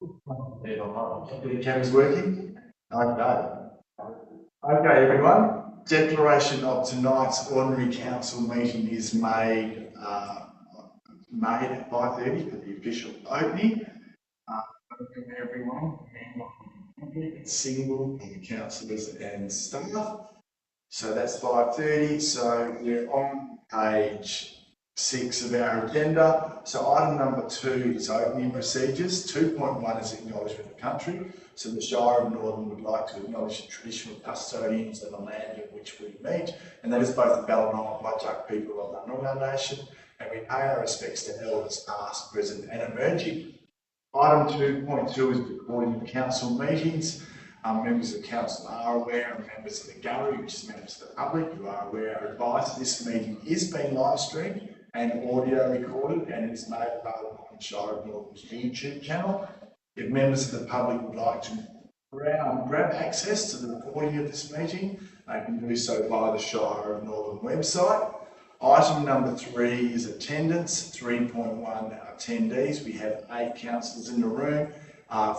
The camera's working? Okay. Okay, everyone. Declaration of tonight's ordinary council meeting is made at 5:30 for the official opening. Welcome everyone, single councillors and staff. So that's 5:30. So we're on page 6 of our agenda. So item number 2 is opening procedures. 2.1 is acknowledgement of country. So the Shire of Northern would like to acknowledge the traditional custodians of the land in which we meet, and that is both the Ballina Whadjuk people of the Noongar Nation, and we pay our respects to elders past, present and emerging. Item 2.2 is recording of council meetings. Members of council are aware, and members of the gallery, which is members of the public, you are aware, are advised this meeting is being live streamed and audio recorded and is made available on Shire of Northern's YouTube channel. If members of the public would like to grab access to the recording of this meeting, they can do so via the Shire of Northern website. Item number 3 is attendance. 3.1 attendees. We have 8 councillors in the room.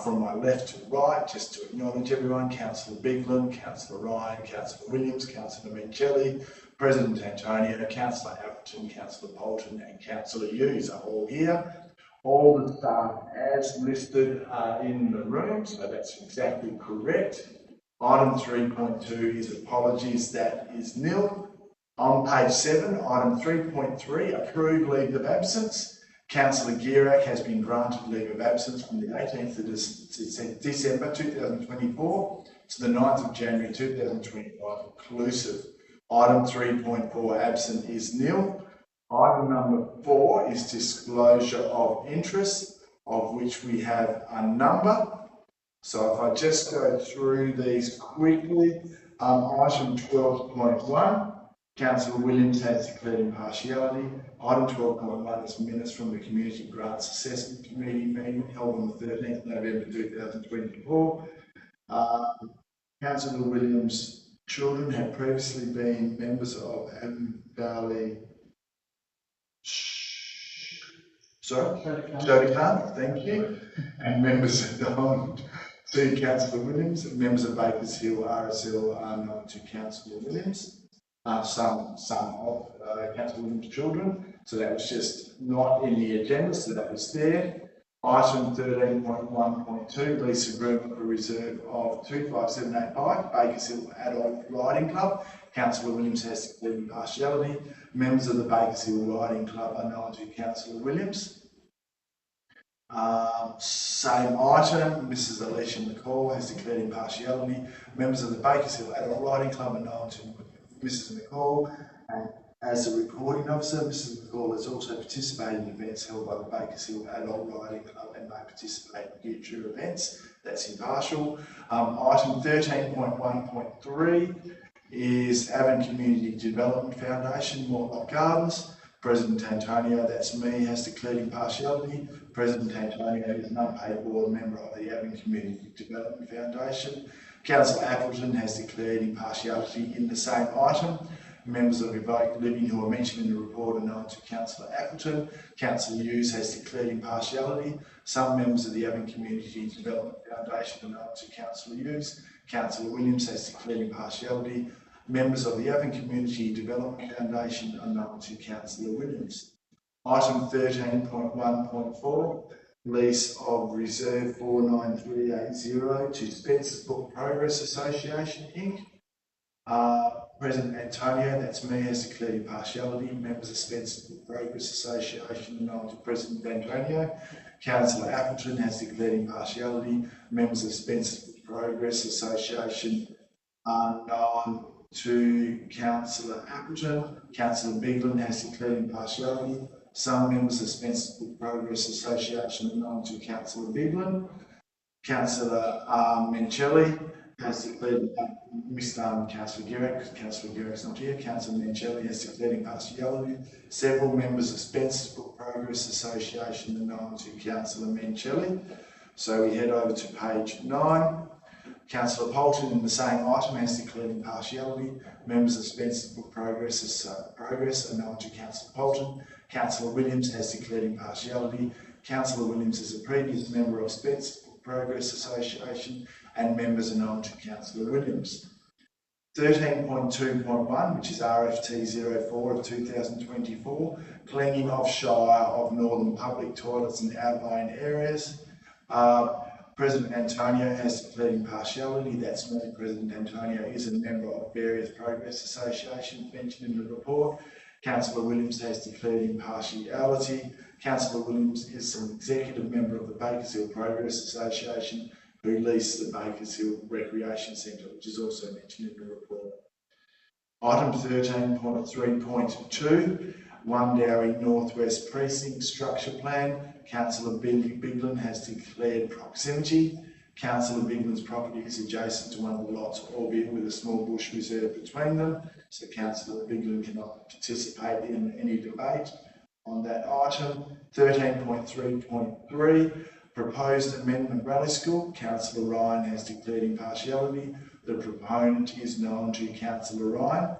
From my left to right, just to acknowledge everyone, Councillor Bigland, Councillor Ryan, Councillor Williams, Councillor Mencelli, President Antonio, Councillor Appleton, Councillor Bolton and Councillor Hughes are all here. All the staff as listed are in the room, so that's exactly correct. Item 3.2 is apologies, that is nil. On page 7, item 3.3, approved leave of absence. Councillor Gierak has been granted leave of absence from the 18th of December 2024 to the 9th of January 2025 inclusive. Item 3.4, absent is nil. Item number 4 is disclosure of interest, of which we have a number. So if I just go through these quickly, item 12.1. Councillor Williams has declared impartiality. Item 12.1 is minutes from the Community Grants Assessment Committee meeting held on the 13th November 2024. Councillor Williams' children had previously been members of Avon Valley. Shodikan, thank you. And members of to Councillor Williams, members of Bakers Hill RSL are known to Councillor Williams. Some of Councillor Williams' children, so that was just not in the agenda, so that was there. Item 13.1.2, lease agreement for reserve of 25785, Bakers Hill Adult Riding Club. Councillor Williams has declared impartiality. Members of the Bakers Hill Riding Club are known to Councillor Williams. Same item, Mrs. Alicia McCall has declared impartiality. Members of the Bakers Hill Adult Riding Club are known to Mrs. McCall, and as a recording officer, Mrs. McCall has also participated in events held by the Bakers Hill Adult Riding Club and may participate in future events. That's impartial. Item 13.1.3 is Avon Community Development Foundation, Mortlock Gardens. President Antonio, that's me, has declared impartiality. President Antonio is an unpaid board member of the Avon Community Development Foundation. Councillor Appleton has declared impartiality in the same item. Members of Evoke Living who are mentioned in the report are known to Councillor Appleton. Councillor Hughes has declared impartiality. Some members of the Avon Community Development Foundation are known to Councillor Hughes. Councillor Williams has declared impartiality. Members of the Avon Community Development Foundation are known to Councillor Williams. Item 13.1.4, lease of Reserve 49380 to Spencer's Book Progress Association Inc. President Antonio, that's me, has declared impartiality. Members of Spencer's Book Progress Association are known to President Antonio. Councillor Appleton has declared impartiality. Members of Spencer's Book Progress Association are known to Councillor Appleton. Councillor Bigland has declared impartiality. Some members of Spencer's Book Progress Association are known to Councillor Bigland. Councillor Mencelli has declared, Councillor Gierak, Councillor Gierak's not here, Councillor Mencelli has declared impartiality. Several members of Spencer's Book Progress Association are known to Councillor Mencelli. So we head over to page 9. Councillor Bolton in the same item has declared impartiality. Members of Spencer's Book Progress are known to Councillor Bolton. Councillor Williams has declared impartiality. Councillor Williams is a previous member of Spencer's Book Progress Association, and members are known to Councillor Williams. 13.2.1, which is RFT 04 of 2024, cleaning of Shire of Northern public toilets and outlying areas. President Antonio has declared impartiality. That's me. President Antonio is a member of various Progress Associations mentioned in the report. Councillor Williams has declared impartiality. Councillor Williams is an executive member of the Bakersfield Progress Association who leases the Bakersfield Recreation Centre, which is also mentioned in the report. Item 13.3.2, Wundowie Northwest Precinct Structure Plan. Councillor Biglan has declared proximity. Councillor Biglan's property is adjacent to one of the lots, albeit with a small bush reserve between them, so Councillor Biglan cannot participate in any debate on that item. 13.3.3, Proposed Amendment Raleigh School. Councillor Ryan has declared impartiality. The proponent is known to Councillor Ryan.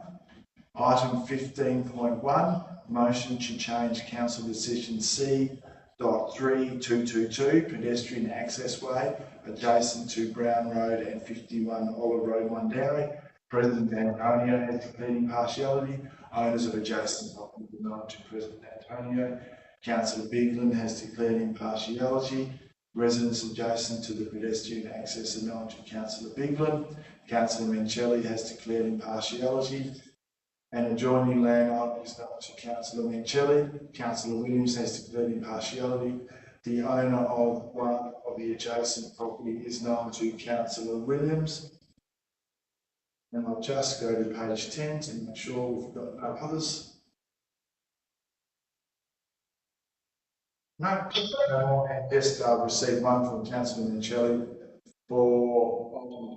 Item 15.1, motion to change Council Decision C.3222, pedestrian access way adjacent to Brown Road and 51 Olive Road, Wundowie. President Antonio has declared impartiality. Owners of adjacent property are known to President Antonio. Councillor Biglan has declared impartiality. Residents adjacent to the pedestrian access are known to Councillor Biglan. Councillor Mencelli has declared impartiality. And adjoining landowner is known to Councillor Mencelli. Councillor Williams has declared impartiality. The owner of one of the adjacent property is known to Councillor Williams. And I'll just go to page 10 to make sure we've got no others. No, and just received one from Councillor Mencelli for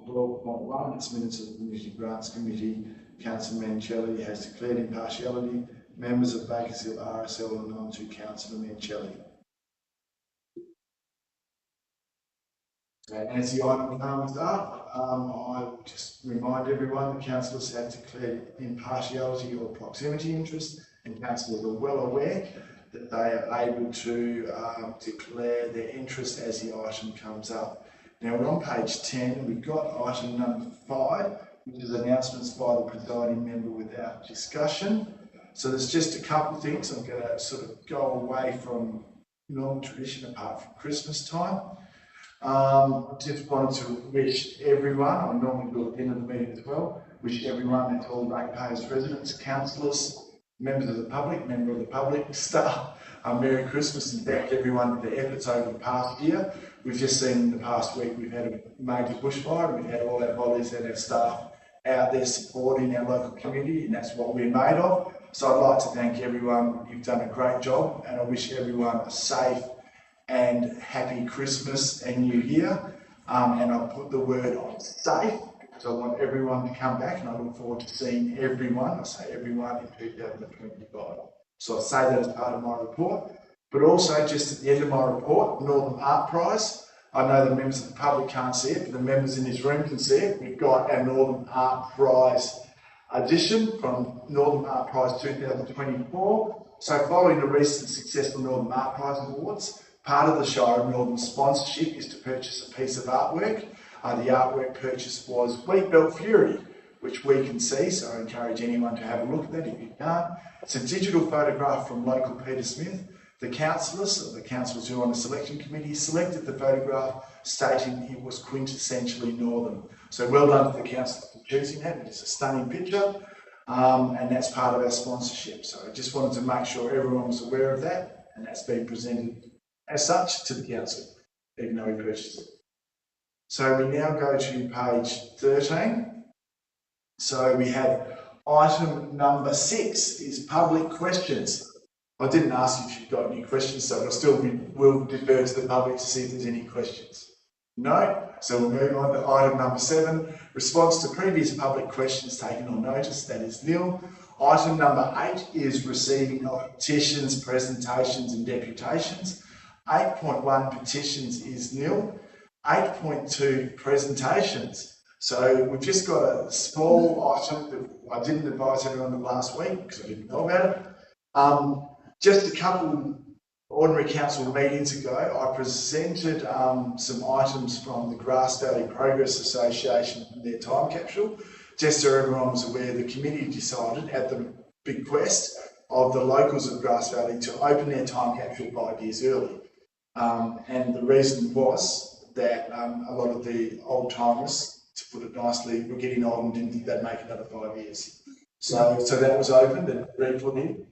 12.1, it's minutes of the Community Grants Committee. Councillor Mencelli has declared impartiality. Members of Bakersfield RSL are known to Councillor Mencelli. And as the item comes up, I will just remind everyone that councillors have declared impartiality or proximity interest, and councillors are well aware that they are able to declare their interest as the item comes up. Now we're on page 10 and we've got item number 5, which is announcements by the presiding member without discussion. So there's just a couple of things. I'm going to sort of go away from normal tradition apart from Christmas time. I just wanted to wish everyone, I normally do at the end of the meeting as well, wish everyone, that's all ratepayers, residents, councillors, members of the public, member of the public, staff, Merry Christmas, and thank everyone for their efforts over the past year. We've just seen in the past week we've had a major bushfire and we've had all our volunteers and our staff out there supporting our local community, and that's what we're made of. So I'd like to thank everyone. You've done a great job, and I wish everyone a safe and happy Christmas and New Year. And I'll put the word on safe because I want everyone to come back, and I look forward to seeing everyone. I say everyone in 2025. So I say that as part of my report. But also, just at the end of my report, Northern Art Prize. I know the members of the public can't see it, but the members in this room can see it. We've got our Northern Art Prize edition from Northern Art Prize 2024. So following the recent successful Northern Art Prize Awards, part of the Shire of Northern sponsorship is to purchase a piece of artwork. The artwork purchase was Wheatbelt Fury, which we can see, so I encourage anyone to have a look at that if you can't. It's a digital photograph from local Peter Smith. The councillors who are on the selection committee selected the photograph stating it was quintessentially Northern. So well done to the council for choosing that. It's a stunning picture, and that's part of our sponsorship. So I just wanted to make sure everyone was aware of that, and that's been presented as such to the council, even though we purchased it. So we now go to page 13. So we have item number 6 is public questions. I didn't ask you if you've got any questions, so we'll defer to the public to see if there's any questions. No? So we'll move on to item number 7, response to previous public questions taken on notice, that is nil. Item number 8 is receiving of petitions, presentations and deputations. 8.1 petitions is nil. 8.2 presentations. So we've just got a small item that I didn't advise everyone of last week because I didn't know about it. Just a couple ordinary council meetings ago, I presented some items from the Grass Valley Progress Association from their time capsule. Just so everyone was aware, the committee decided at the bequest of the locals of Grass Valley to open their time capsule 5 years early. And the reason was that a lot of the old timers, to put it nicely, were getting old and didn't think they'd make another 5 years. So that was opened and re-put in.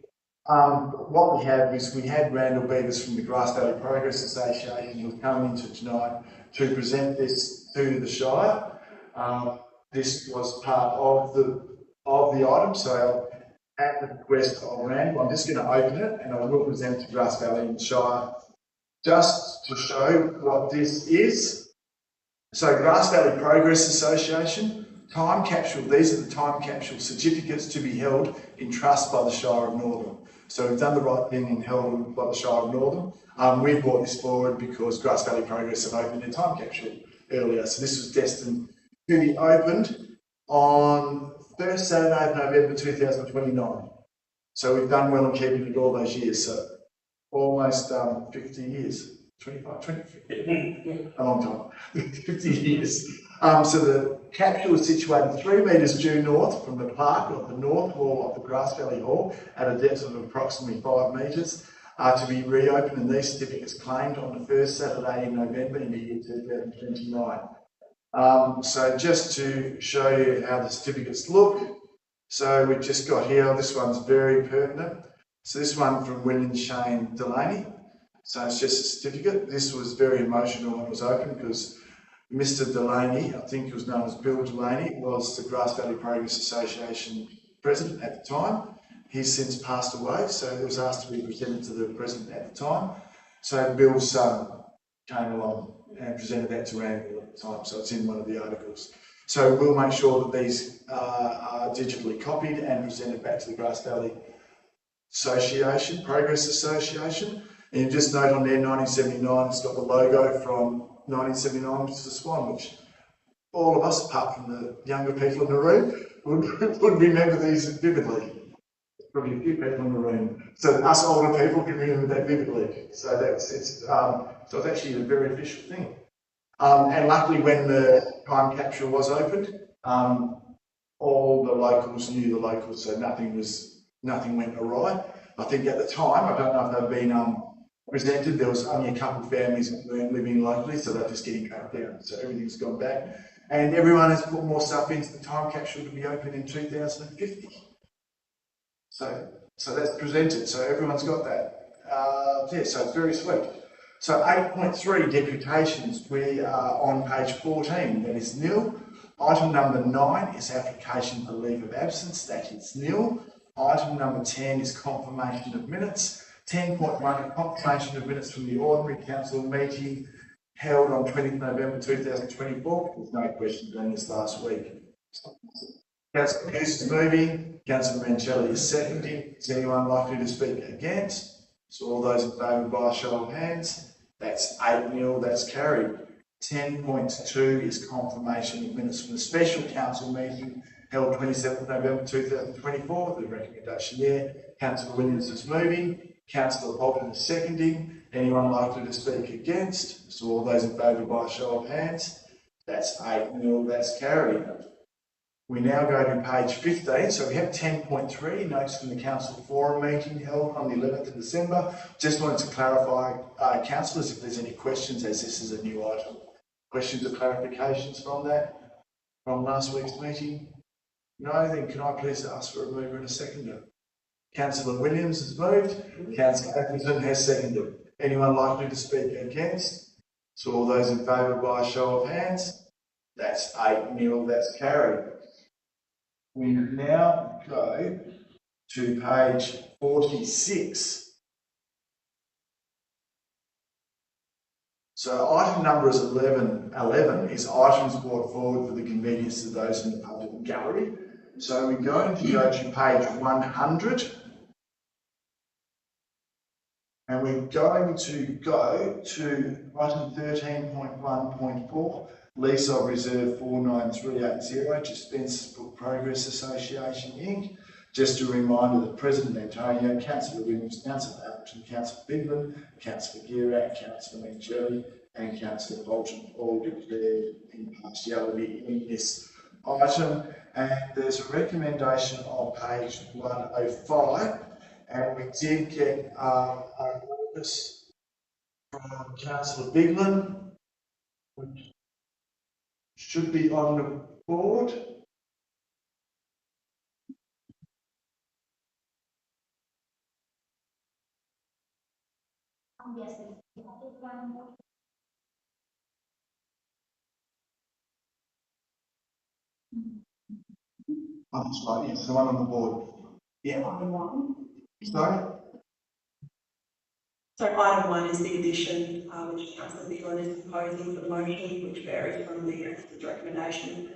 What we have is we had Randall Beavers from the Grass Valley Progress Association who are coming into tonight to present this to the Shire. This was part of the item, so at the request of Randall, I'm just going to open it and I will present it to Grass Valley and Shire just to show what this is. So Grass Valley Progress Association, time capsule, these are the time capsule certificates to be held in trust by the Shire of Northern. So we've done the right thing and held by the Shire of Northern. We brought this forward because Grass Valley Progress have opened their time capsule earlier. So this was destined to be opened on first Saturday of November 2029. So we've done well in keeping it all those years. So almost 50 years, 25, 20, a long time, 50 years. So the capsule is situated 3 metres due north from the park, or the north wall of the Grass Valley Hall, at a depth of approximately 5 metres, to be reopened, and these certificates claimed on the first Saturday in November in the year 2029. So just to show you how the certificates look, so we've just got here, this one's very pertinent. So this one from William Shane Delaney. So it's just a certificate. This was very emotional when it was opened because Mr. Delaney, I think he was known as Bill Delaney, was the Grass Valley Progress Association president at the time. He's since passed away, so it was asked to be presented to the president at the time. So Bill's son came along and presented that to Randall at the time, so it's in one of the articles. So we'll make sure that these are digitally copied and presented back to the Grass Valley Association, Progress Association. And you just note on there 1979, it's got the logo from 1979, which is the Swan, which all of us, apart from the younger people in the room, would remember these vividly. Probably a few people in the room. So us older people can remember that vividly. So it's actually a very official thing. And luckily when the time capsule was opened, all the locals knew the locals, so nothing went awry. I think at the time, I don't know if they've been presented, there was only a couple of families that weren't living locally, so they're just getting tracked down. So everything's gone back. And everyone has put more stuff into the time capsule to be open in 2050. So that's presented, so everyone's got that. Yeah, so it's very sweet. So 8.3 deputations, we are on page 14, that is nil. Item number 9 is application for leave of absence, that is nil. Item number 10 is confirmation of minutes. 10.1, confirmation of minutes from the ordinary council meeting held on 20th November 2024. There's no questions on this last week. Councillor Hughes is moving. Councillor Mancelli is seconding. Is anyone likely to speak against? So all those in favour by a show of hands. That's 8-0, that's carried. 10.2 is confirmation of minutes from the special council meeting held 27th November 2024. The recommendation there. Councillor Williams is moving. Councillor Bolton is seconding. Anyone likely to speak against? So all those in favour by a show of hands. That's 8-0, that's carried. We now go to page 15. So we have 10.3, notes from the council forum meeting held on the 11th of December. Just wanted to clarify, councillors, if there's any questions, as this is a new item. Questions or clarifications from that, from last week's meeting? No, then can I please ask for a mover and a seconder? Councillor Williams has moved. Councillor Atkinson has seconded. Anyone likely to speak against? So all those in favour by a show of hands? That's 8-0, that's carried. We now go to page 46. So item number is 11 is items brought forward for the convenience of those in the public gallery. So we're going to go to page 100. And we're going to go to item 13.1.4, lease of reserve 49380 to Spencer's Brook Progress Association Inc. Just a reminder that President Antonio, Councillor Williams, Councillor Appleton, Councillor Bigland, Councillor Girak, Councillor Mancelli and Councillor Bolton all declared impartiality in this item. And there's a recommendation on page 105, and we did get a notice from Councillor Bigland, which should be on the board. Yes. Oh, that's right, yes, the one on the board. Yeah. Sorry? So item 1 is the addition, which Councillor Bigland is proposing for the motion, which varies from the recommendation.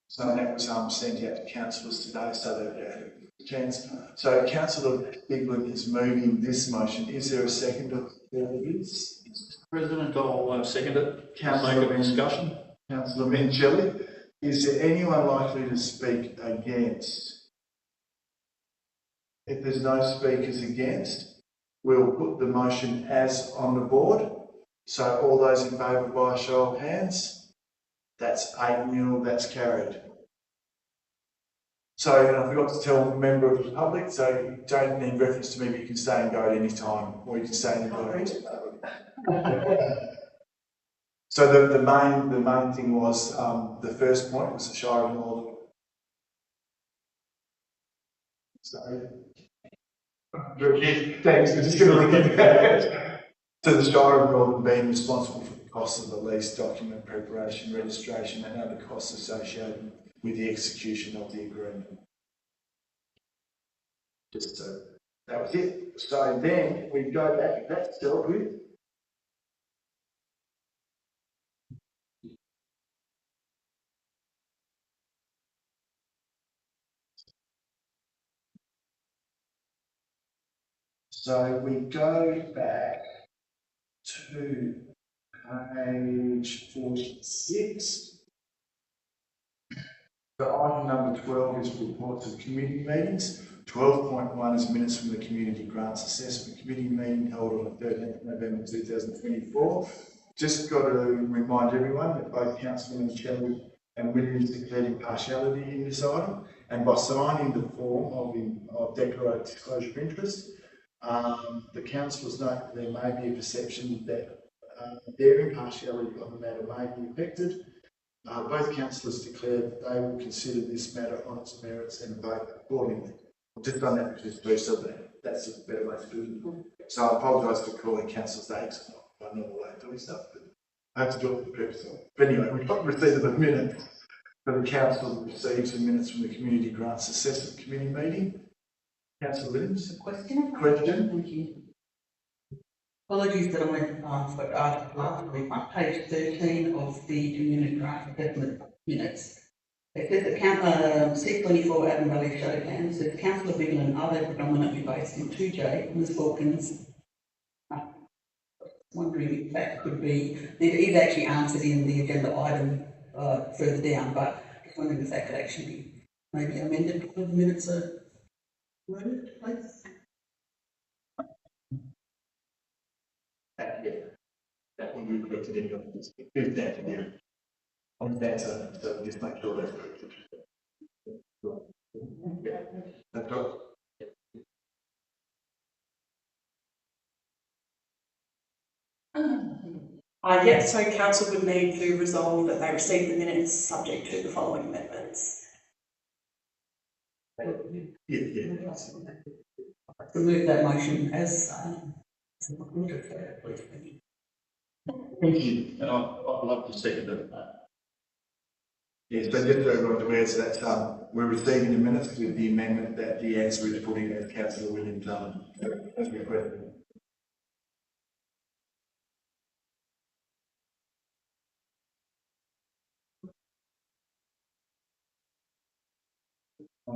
So that was sent out to councillors today, so that they had a chance. So Councillor Bigland is moving this motion. Is there a seconder for this? President, I'll second it. Councillor Make a discussion. Councillor Mancelli. Is there anyone likely to speak against? If there's no speakers against, we'll put the motion as on the board. So all those in favour by a show of hands? That's 8-0, that's carried. So, and I forgot to tell a member of the public, so you don't need reference to me, but you can stay and go at any time, or you can stay in the building. So the main thing was, the first point was the Shire of Northern. So, thanks, we're just going to look at that. So the Shire of Northern being responsible for the costs of the lease, document preparation, registration and other costs associated with the execution of the agreement. Just so that was it. So then we go back, that's dealt with. So we go back to page 46. So item number 12 is reports of committee meetings. 12.1 is minutes from the Community Grants Assessment Committee meeting held on the 13th November 2024. Just got to remind everyone that both Councillor Mancelli and Williams declared impartiality in this item, and by signing the form of declared disclosure of interest, the councillors note that there may be a perception that their impartiality on the matter may be affected. Both councillors declared that they will consider this matter on its merits and vote accordingly. I've just done that because it's so that's a better way to do it. So I apologise for calling councillors names. It's not my normal way of doing stuff, but I have to do it for the purpose of it. But anyway, we've got receipt of the minutes for the council receives the minutes from the Community Grants Assessment Committee meeting. Councillor Williams? Question? Question? Thank you. Apologies that I went after last week. On page 13 of the Community Grant Assessment minutes, it says that C24 Adam Valley Showdown says Councillor Bigland, are they predominantly based in 2J? Ms Hawkins, wondering if that could be, it is actually answered in the agenda item further down, but just wondering if that could actually be maybe amended before the minutes are worded, please. Yeah, that will be corrected in your fifth that here. On that, so just make sure that's corrected. Yeah, that's right. Yes, so council would need to resolve that they receive the minutes subject to the following amendments. Yeah. Remove that motion as Thank you. And I'd love to second it. Yes, but just so everyone's aware, so that we're receiving the minutes with the amendment that the answer is put in as Councillor Williams as requested.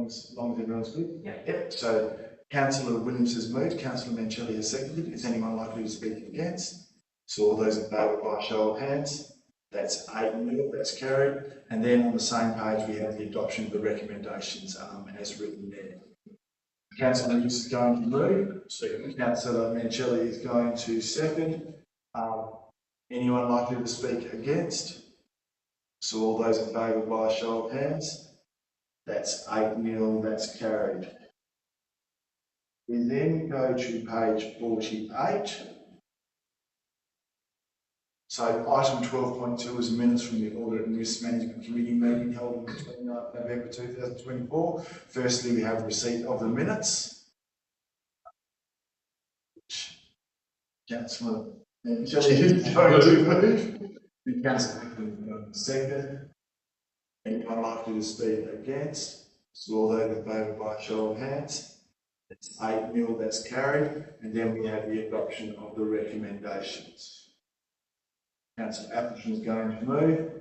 As long as everyone's good? Yep. So Councillor Williams has moved, Councillor Mancelli has seconded. Is anyone likely to speak against? So all those in favour by a show of hands? that's 8-0, that's carried. And then on the same page, we have the adoption of the recommendations as written there. Councillor Lewis is going to move. Second. Councillor Mancelli is going to second. Anyone likely to speak against? So all those in favour by a show of hands. That's 8-0, that's carried. We then go to page 48. So item 12.2 is minutes from the Audit and Risk Management Committee meeting held on the 29th November 2024. Firstly, we have receipt of the minutes. Councillor Mancelli is going to move. The councillor second. Anyone likely to speak against? So all those in favour by a show of hands. That's 8-0, that's carried. And then we have the adoption of the recommendations. Councillor Appleton is going to move.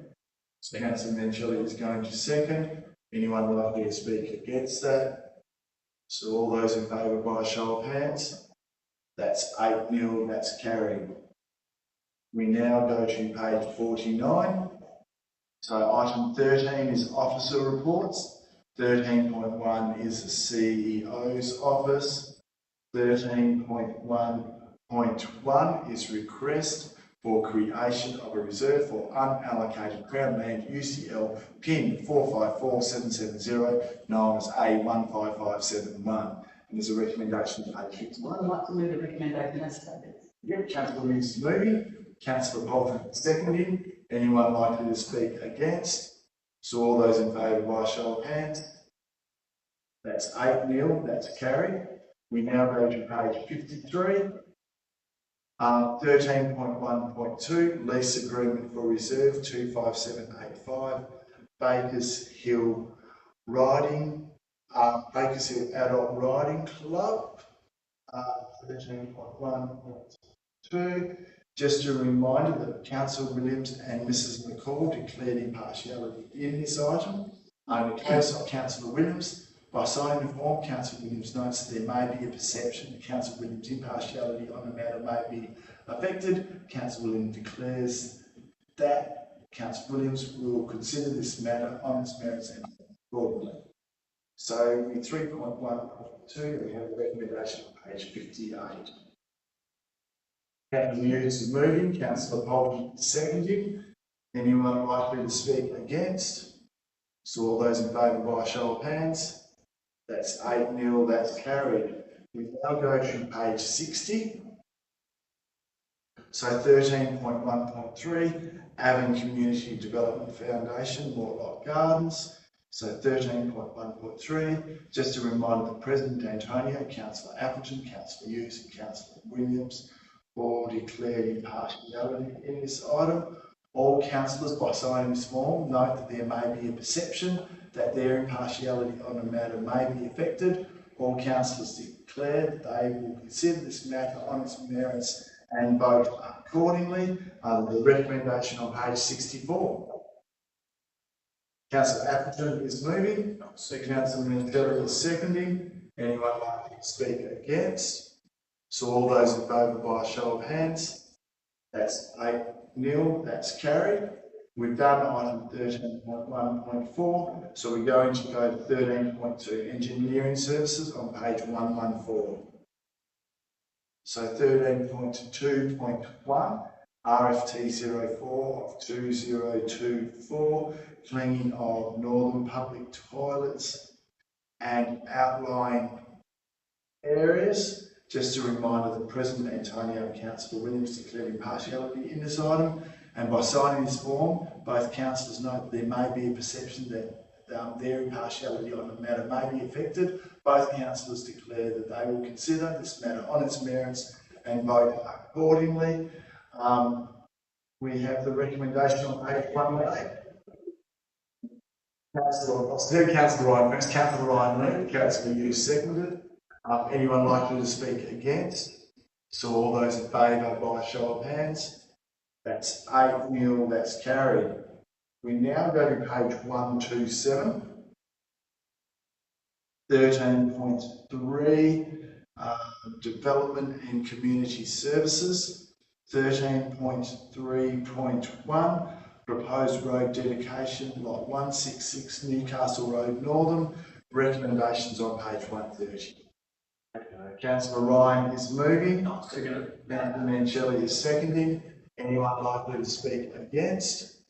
Councillor Mancelli is going to second. Anyone likely to speak against that? So all those in favour by a show of hands. That's 8-0, that's carried. We now go to page 49. So item 13 is officer reports. 13.1 is the CEO's office. 13.1.1 is request for creation of a reserve for unallocated Crown land UCL PIN 454770 known as A15571. And there's a recommendation to page 51. I'd like to move the recommendation as stated. Yep, Councillor Lewis is moving. Councillor Bolton seconding. Anyone likely to speak against? So all those in favour by a show of hands. That's 8-0, that's carried. We now go to page 53. 13.1.2, lease agreement for reserve 25785, Bakers Hill Riding, Bakers Hill Adult Riding Club. 13.1.2. Just a reminder that Councillor Williams and Mrs McCall declared impartiality in this item. In the case of Councillor Williams, by signing the form, Councillor Williams notes that there may be a perception that Councillor Williams' impartiality on the matter may be affected. Councillor Williams declares that Councillor Williams will consider this matter on its merits and accordingly. So in 3.1.2, we have the recommendation on page 58. Councillor Hughes is moving, Councillor Bolton seconding. Anyone likely to speak against? So all those in favour by a show of hands. That's 8-0, that's carried. We now go to page 60. So 13.1.3, Avon Community Development Foundation, Mortlock Gardens. So 13.1.3, just a reminder that President Antonio, Councillor Appleton, Councillor Hughes and Councillor Williams all declared impartiality in this item. All councillors, by signing this form, note that there may be a perception that their impartiality on the matter may be affected. All councillors declare that they will consider this matter on its merits and vote accordingly. The recommendation on page 64. Councillor Appleton is moving. Councillor Mancelli is seconding. Anyone likely to speak against? So all those in favour by a show of hands. That's 8-0, that's carried. We've done item 13.1.4, so we're going to go to 13.2, engineering services on page 114. So 13.2.1, RFT 04 of 2024, cleaning of northern public toilets and outlying areas. Just a reminder that President Antonio and Councillor Williams declared impartiality in this item, and by signing this form, both councillors note that there may be a perception that their impartiality on the matter may be affected. Both councillors declare that they will consider this matter on its merits and vote accordingly. We have the recommendation on page 118. Councillor Ryan first, Councillor Ryan moved, Councillor Hughes seconded. Anyone likely to speak against? So all those in favour by a show of hands. That's 8-0, that's carried. We now go to page 127. 13.3, development and community services. 13.3.1, proposed road dedication, lot 166 Newcastle Road Northern, recommendations on page 130. Councillor Ryan is moving. I'll second it. Councillor Mancelli is seconding. Anyone likely to speak against?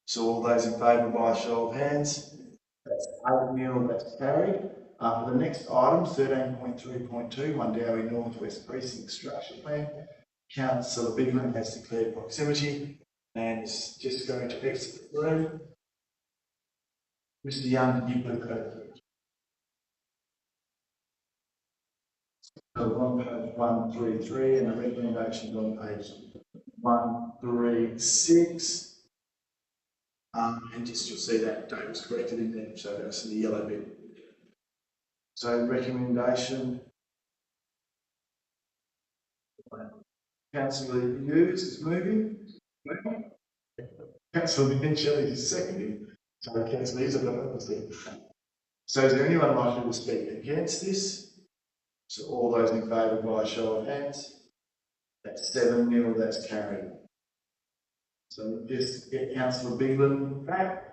So all those in favour by a show of hands. That's 8-0, that's carried. For the next item, 13.3.2, Mundawi North West Precinct Structure Plan. Councillor Bigland has declared proximity and is just going to exit the room. Mr. Young, can you put the code through? So we're on page 133 and the recommendations on page 136. And just you'll see that date was corrected in there, so that's in the yellow bit. So recommendation. Councillor Hughes is moving. Councillor Mancelli is seconding. So Councillor Hughes, I don't know. So is there anyone likely to speak against this? So all those in favour by a show of hands. That's 7-0, that's carried. So just get Councillor Bigland back.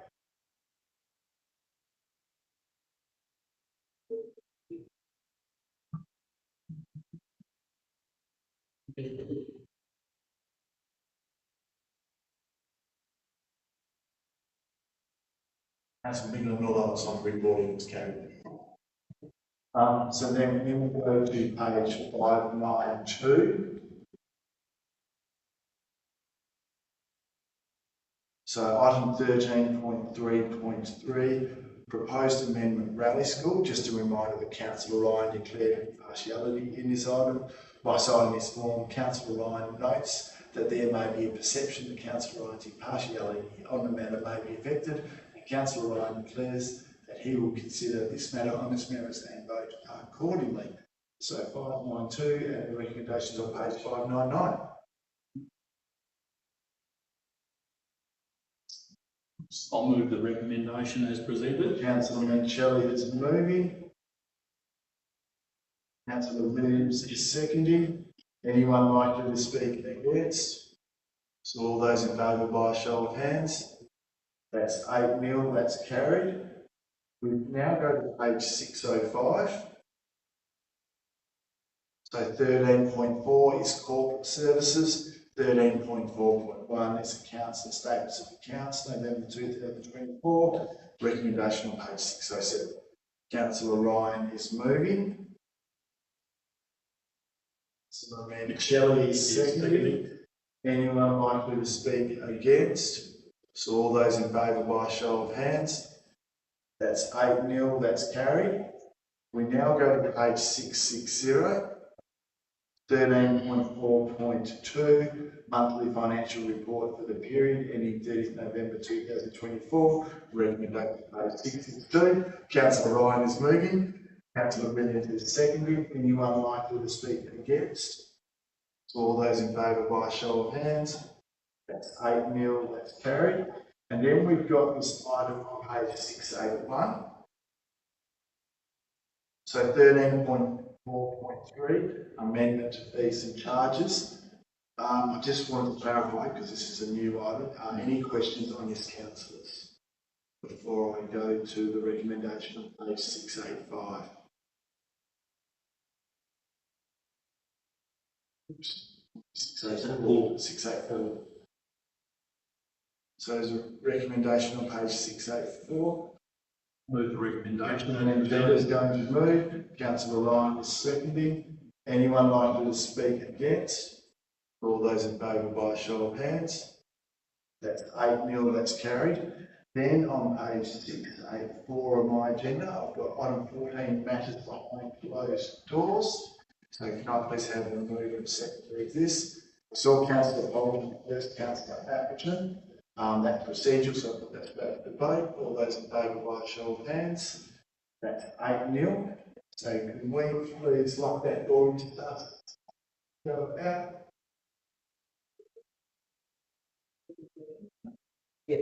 Councillor Bigland, all others on recording was carried. So then we will go to page 592. So item 13.3.3, proposed amendment Raleigh School. Just a reminder that Councillor Ryan declared impartiality in this item. By signing this form, Councillor Ryan notes that there may be a perception that Councillor Ryan's impartiality on the matter may be affected, and Councillor Ryan declares that he will consider this matter on its merits and vote accordingly. So 592 and the recommendations on page 599. I'll move the recommendation as presented. Councillor Mancelli is moving. Councillor Williams is seconding. Anyone likely to speak against? So all those in favour by a show of hands. That's 8-0, that's carried. We now go to page 605. So 13.4 is corporate services. 13.4.1 is accounts and statements of accounts, November 2024. Recommendation on page 607. Councillor Ryan is moving. Councillor Mancelli is seconding. Anyone likely to speak against? So all those in favour by a show of hands. That's 8-0, that's carried. We now go to page 660. 13.4.2, monthly financial report for the period ending 30th November 2024. Recommendation page 662. Councillor Ryan is moving. Councillor Williams is seconding. Anyone likely to speak against? So all those in favour by a show of hands. That's 8-0, that's carried. And then we've got this item on page 681. So 13.4.3, amendment to fees and charges. I just wanted to clarify, because this is a new item, any questions on this, councillors, before I go to the recommendation on page 685? Oops. 684. 684. So there's a recommendation on page 684. Move the recommendation. And then Linda is going to move. Councillor Ryan is seconding. Anyone likely to speak against? All those in favour by a show of hands. That's 8-0, that's carried. Then on page 684 of my agenda, I've got item 14, matters behind closed doors. So can I please have a move and secretary of this? I saw Councillor Bolton first, Councillor Atherton. That's procedural, so that's about the vote. All those in favour by a show of hands. That's 8-0. So can we please lock that door into us? Go out. Yeah.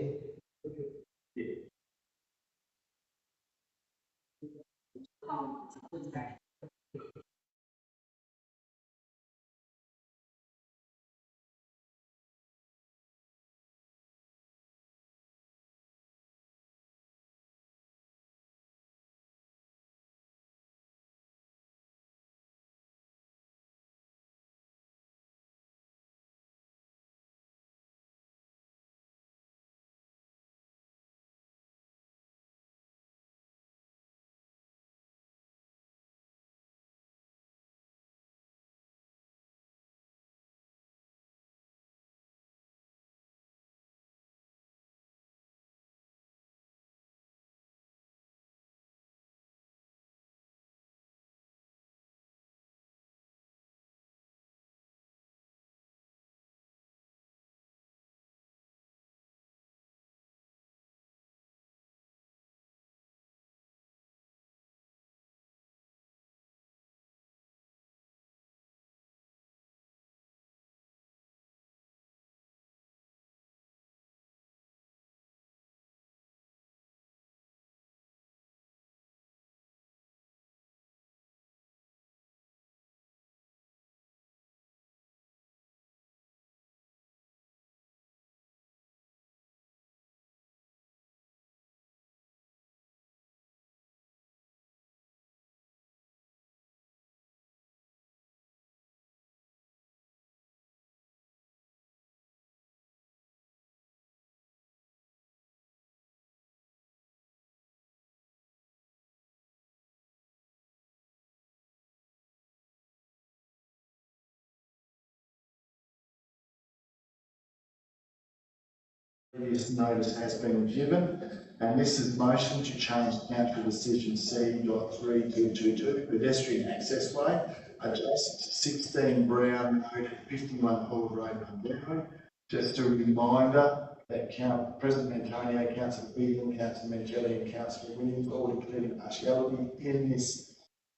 Previous notice has been given, and this is motion to change council decision C.3222 pedestrian access way adjacent to 16 Brown Road, 51 Hall Road, Mundero. Just a reminder that President Antonio, Councillor Beaton, Councillor Mangelli and Councillor Williams all declared impartiality in this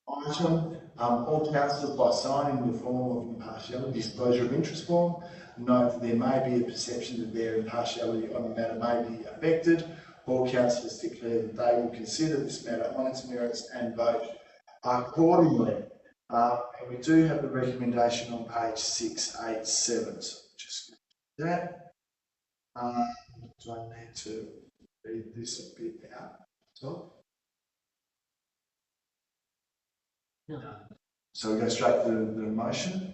item. All councillors, by signing the form of impartiality disclosure of interest form, note that there may be a perception that their impartiality on the matter may be affected. All councillors declare that they will consider this matter on its merits and vote accordingly. And we do have the recommendation on page 687. So just that. Do I need to read this a bit out? So we go straight to the motion.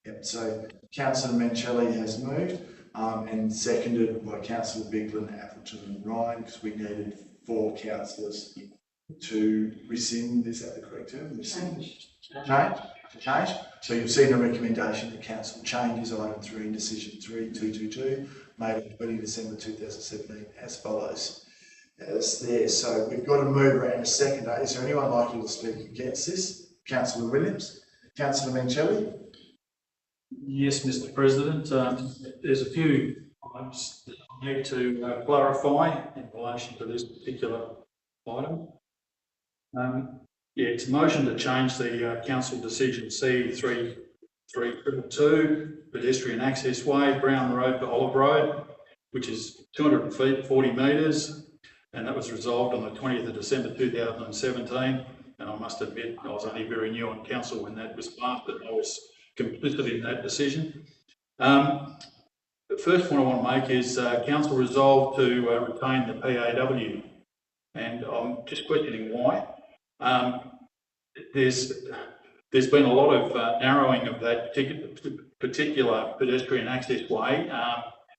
Yep, so Councillor Mancelli has moved and seconded by Councillor Bigland, Appleton and Ryan, because we needed 4 councillors to rescind. Is that the correct term? Rescind. Change. So you've seen a recommendation that Council changes item 3 in decision 3222 made on 20 December 2017 as follows. As there. So we've got a mover and a seconder. Is there anyone likely to speak against this? Councillor Williams? Councillor Mancelli? Yes, Mr. President. There's a few items that I need to clarify in relation to this particular item. It's a motion to change the council decision C.3322 pedestrian access way, Brown Road to Olive Road, which is 240 metres, and that was resolved on the 20th of December 2017. And I must admit, I was only very new on council when that was passed, but I was complicit in that decision. The first point I want to make is council resolved to retain the PAW, and I'm just questioning why. There's been a lot of narrowing of that particular pedestrian access way.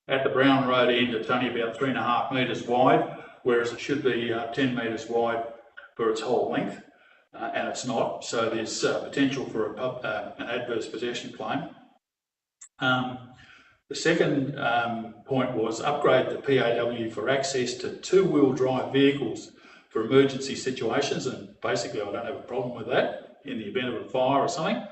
At the Brown Road end, it's only about 3.5 metres wide, whereas it should be 10 metres wide for its whole length. And it's not, so there's potential for an adverse possession claim. The second point was upgrade the PAW for access to 2-wheel drive vehicles for emergency situations, and basically I don't have a problem with that in the event of a fire or something.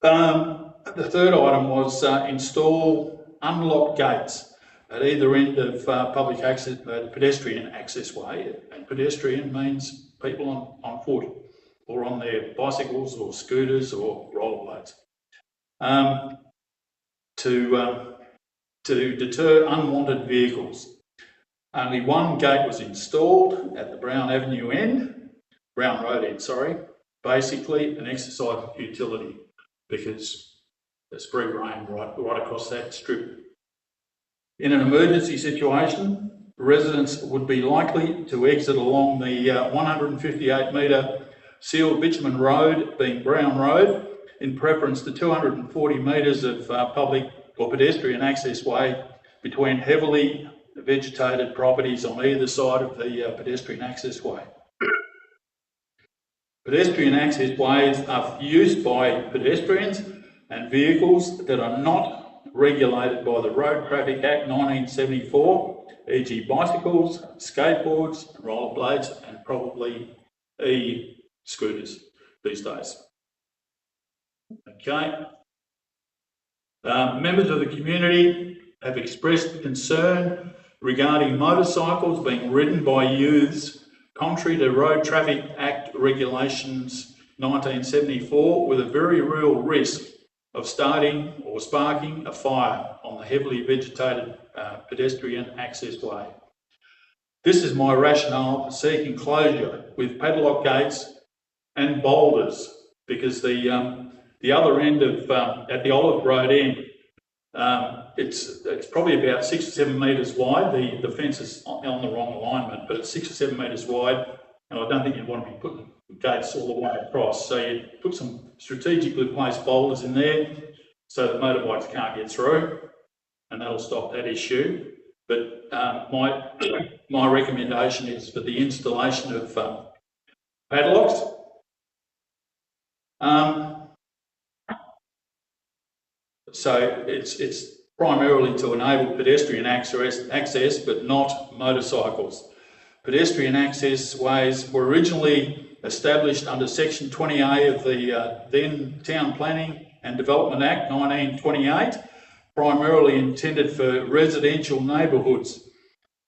The third item was install unlocked gates at either end of public access, pedestrian access way, and pedestrian means people on foot or on their bicycles or scooters or rollerblades, to deter unwanted vehicles. Only one gate was installed at the Brown Road end, sorry, basically an exercise of futility because there's free rein right across that strip. In an emergency situation, residents would be likely to exit along the 158 metre sealed bitumen road, being Brown Road, in preference to 240 metres of public or pedestrian access way between heavily vegetated properties on either side of the pedestrian access way. Pedestrian access ways are used by pedestrians and vehicles that are not regulated by the Road Traffic Act 1974, e.g. bicycles, skateboards, rollerblades and probably e-scooters these days. Okay. Members of the community have expressed concern regarding motorcycles being ridden by youths contrary to Road Traffic Act Regulations 1974, with a very real risk of starting or sparking a fire on the heavily vegetated pedestrian access way. This is my rationale for seeking closure with padlock gates and boulders, because the other end of at the Olive Road end, it's probably about 6 or 7 metres wide. The fence is on the wrong alignment, but it's 6 or 7 metres wide, and I don't think you'd want to be putting gates all the way across. So you put some strategically placed boulders in there so that motorbikes can't get through, and that'll stop that issue. But my recommendation is for the installation of padlocks. So it's primarily to enable pedestrian access, but not motorcycles. Pedestrian access ways were originally established under Section 20A of the then Town Planning and Development Act 1928, primarily intended for residential neighbourhoods,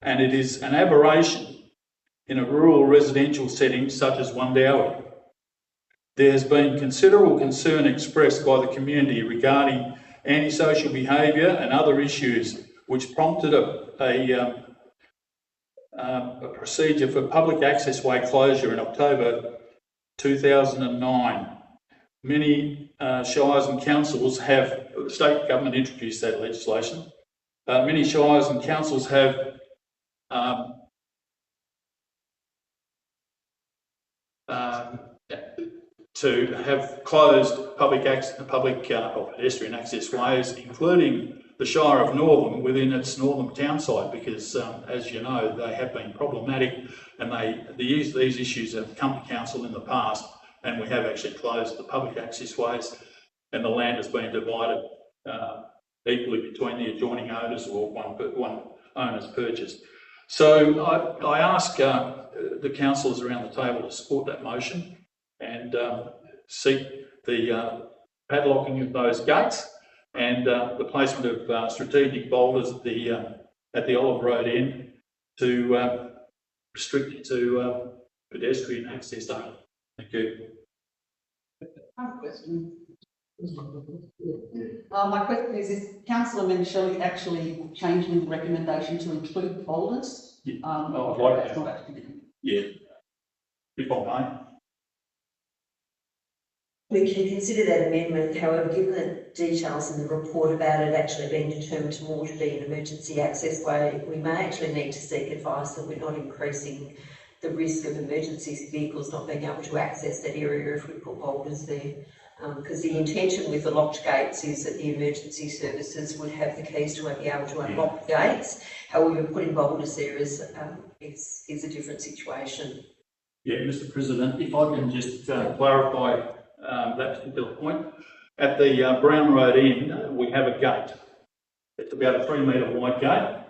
and it is an aberration in a rural residential setting such as Wundowie. There has been considerable concern expressed by the community regarding antisocial behaviour and other issues, which prompted a procedure for public access way closure in October 2009. Many shires and councils have, the state government introduced that legislation. Many shires and councils have to have closed public or pedestrian access ways, including the Shire of Northam within its Northam town site, because as you know, they have been problematic, and these issues have come to council in the past, and we have actually closed the public access ways, and the land has been divided equally between the adjoining owners, or one owner's purchased. So I ask the councillors around the table to support that motion and seek the padlocking of those gates and the placement of strategic boulders at the Olive Road end to restrict it to pedestrian access only. Thank you. I have a question. My question is Councillor Mencheli actually changing the recommendation to include boulders? Yeah. I'd like that. Yeah. If I may. We can consider that amendment, however, given the details in the report about it actually being determined more to be an emergency access way, we may actually need to seek advice that we're not increasing the risk of emergency vehicles not being able to access that area if we put boulders there. Because the intention with the locked gates is that the emergency services would have the keys to be able to unlock the gates. However, putting boulders there is a different situation. Yeah, Mr. President, if I can just clarify that particular point. At the Brown Road end, we have a gate. It's about a 3 metre wide gate,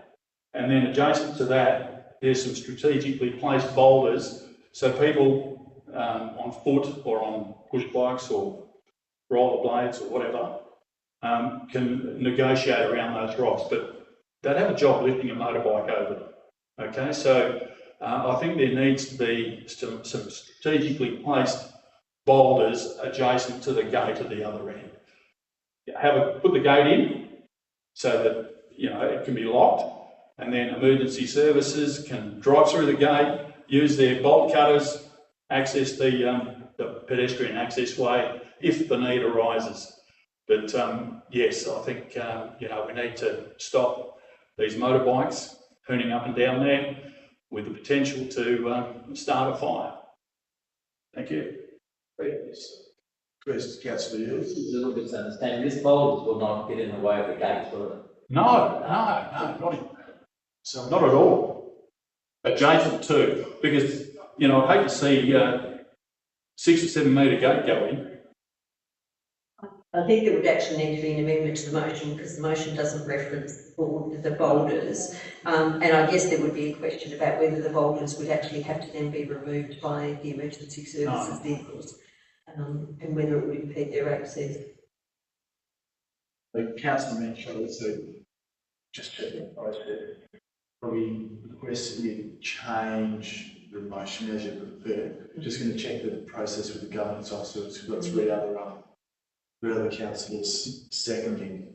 and then adjacent to that, there's some strategically placed boulders so people on foot or on push bikes or rollerblades or whatever can negotiate around those rocks, but they'd have a job lifting a motorbike over them. Okay, so I think there needs to be some strategically placed boulders adjacent to the gate at the other end. Put the gate in so that it can be locked, and then emergency services can drive through the gate, use their bolt cutters, access the pedestrian access way if the need arises. But yes, I think we need to stop these motorbikes turning up and down there with the potential to start a fire. Thank you. Chris, Councillor Hughes. This is a little bit to understand. This boulders will not get in the way of the gates, will it? No, not at all. Adjacent to, because I'd hate to see 6 or 7 metre gate go in. I think there would actually need to be an amendment to the motion because the motion doesn't reference the boulders. And I guess there would be a question about whether the boulders would actually have to then be removed by the emergency services vehicles and whether it would impede their access. Councillor Menchel, so just probably request that you change the motion as you prefer. I'm just going to check the process with the governance officers. We've got three other councillors seconding.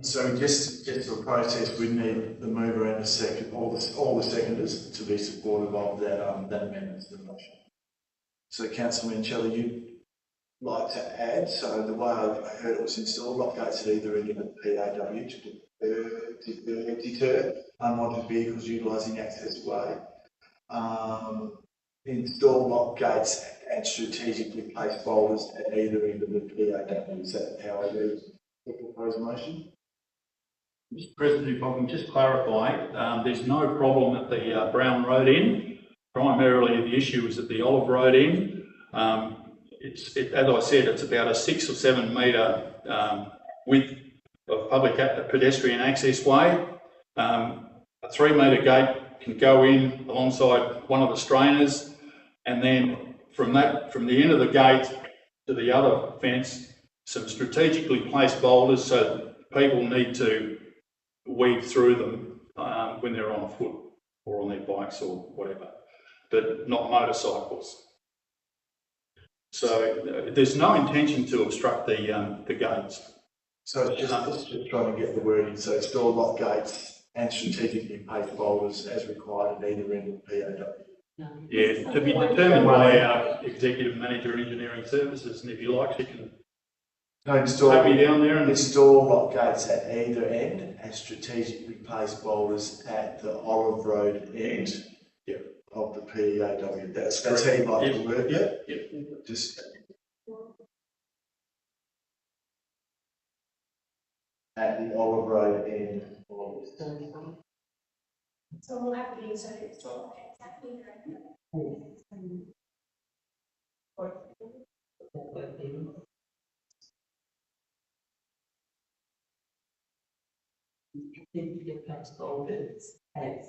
So just for process, we need the mover and the second, all the seconders to be supportive of that amendment to the motion. So Councillor Menchel, you'd like to add, so the way I heard it was installed, lock gates at either end of the PAW to deter unwanted vehicles utilising access way. install lock gates and strategically place boulders at either end of the PAW. Is that how I read the proposed motion? Mr President, if I can just clarify, there's no problem at the Brown Road end. Primarily, the issue is at the Olive Road end. As I said, it's about a 6 or 7 metre width of public pedestrian access way. A 3 metre gate can go in alongside one of the strainers, and then from the end of the gate to the other fence, some strategically placed boulders so people need to weave through them when they're on foot or on their bikes or whatever, but not motorcycles. So there's no intention to obstruct the gates. So it's just trying to get the wording. So install lock gates and strategically placed boulders as required at either end of the PAW. Yeah, to be determined by our Executive Manager Engineering Services, and if you like, she can No, take me down there and install lock gates at either end and strategically place boulders at the Olive Road end of the PAW. That's how you like to word it. Yep. Just at the Olive Road end. So we'll have to use a install exactly Place boulders at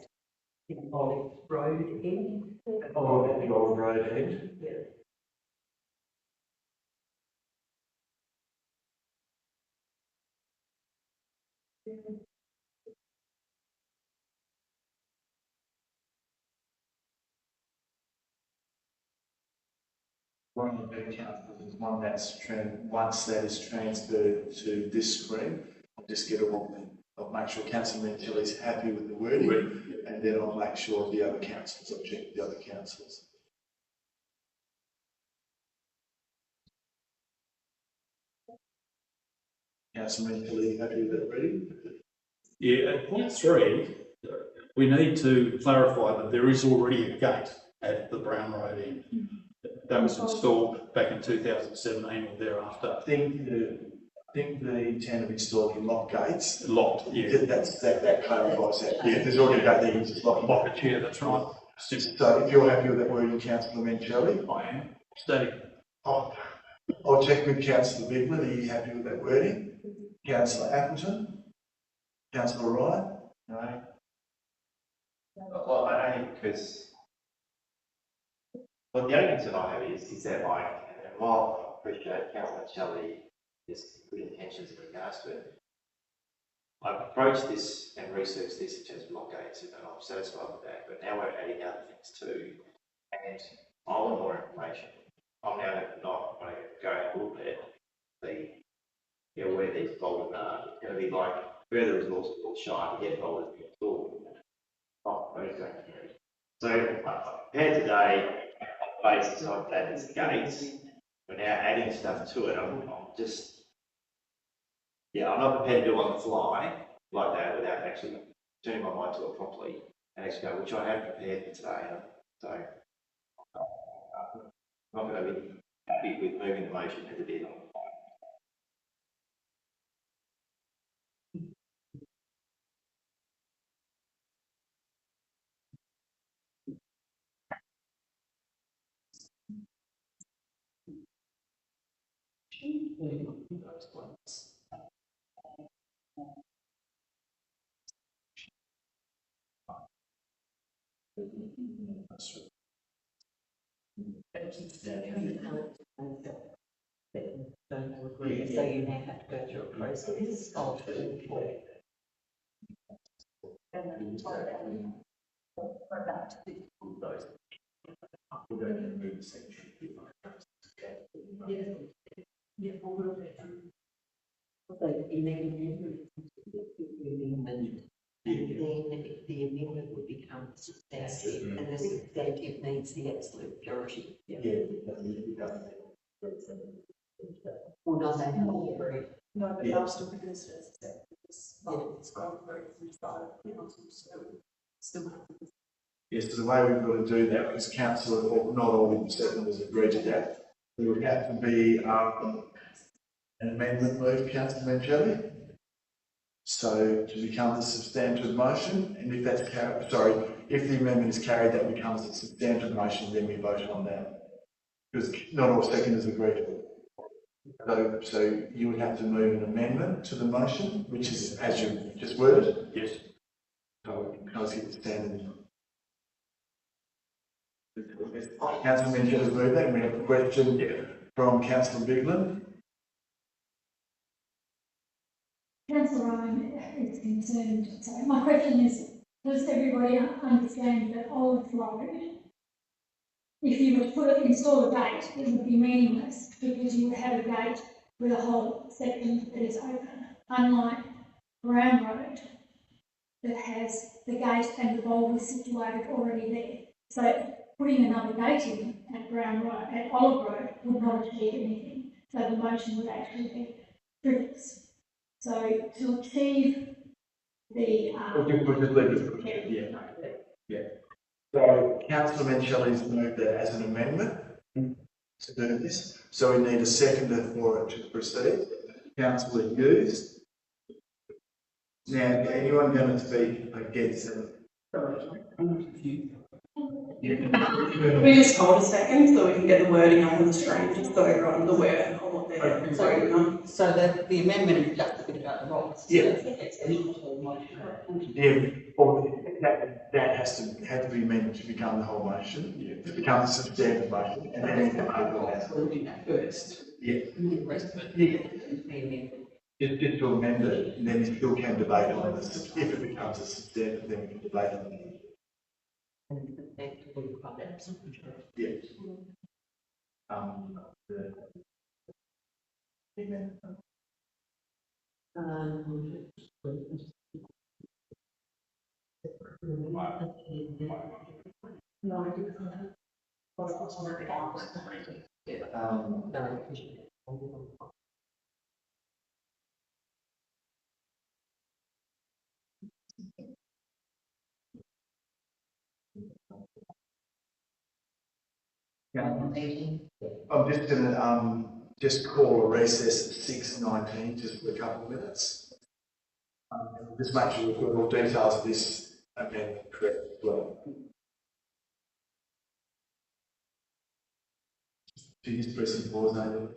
the Olive Road end. Oh, at the Olive Road end. Yeah. One of the big councils is one that's once that is transferred to this screen, I'll just get I'll make sure Councillor Mantelli's happy with the wording, and then I'll make sure the other councillors, I'll check the other councillors. Councillor Mantelli, happy with that wording? Yeah, at point 3, we need to clarify that there is already a gate at the Brown Road end. That was installed back in 2017 or thereafter. I think the intent of installing lock gates, Locked, yeah. that clarifies that. Yeah, there's already a gate there, you just lock them. Lock it, yeah, that's right. Simple. So if you're happy with that wording, Councillor Mantelli? I am. Static. I'll check with Councillor Bigler, are you happy with that wording? Councillor Appleton? Councillor Ryan? No? Well, I don't think because, well, the only concern I have is that and while I appreciate Councillor Shelley has good intentions in regards to it, I've approached this and researched this in terms of block gates and I'm satisfied with that, but now we're adding other things too, and I want more information. I'm now not going to go and look at where these boulders are. It's going to be like further resources will shine to get boulders installed. So compared today, based on that as gates, we're now adding stuff to it. I'm not prepared to do it on the fly like that without actually turning my mind to it properly and actually go, which I have prepared for today. So I'm not going to be happy with moving the motion as it is on the fly. Don't agree, so you now have to go through a process of We're going to move the section. And then the amendment would become substantive, and the substantive needs the absolute majority. Well, no, they have all agreed. No, but Yeah. they'll still be listed as executive. It's gone through from the side of the council, so still have to Yes, so the way we've got to do that, because council, or not all settlers agreed to that, there would have to be, an amendment moved, councillor Mangelli. So to become a substantive motion, and if that's carried, sorry, if the amendment is carried, that becomes a substantive motion, then we vote on that. Because not all seconders agree to it. So you would have to move an amendment to the motion, which is as you just worded. Yes. So we can get the standard. Councillor Mangelli has moved that, and we have a question from Councillor Bigland. Councillor Ryan is concerned, so my question is, does everybody understand that Olive Road, if you were to install a gate, it would be meaningless because you would have a gate with a whole section that is open, unlike Brown Road that has the gate and the bulb is situated already there. So putting another gate in at Brown Road, at Olive Road, would not achieve anything. So the motion would actually be frivolous. So to achieve the, So Councillor Mangelli's moved that as an amendment to do this. So we need a seconder for it to proceed. Councillor Hughes. Now, anyone going to speak against it? Can we just hold a second so we can get the wording on the screen, just so everyone's aware of what they're voting on? So that the amendment is just a bit about the roles. Yeah. It's an equal motion. Yeah, or that has to be amended to become the whole motion, to become a substantive motion, and then we can vote on that. We'll do that first. Yeah. And the rest of it. Yeah. Just to amend it, and then you still can debate on it. If it becomes a substantive, then we can debate on it. Yeah. I'm just going to just call a recess at 6:19, just for a couple of minutes. Just make sure we've got all details of this amendment correct as well. So you just press the pause, Nathan.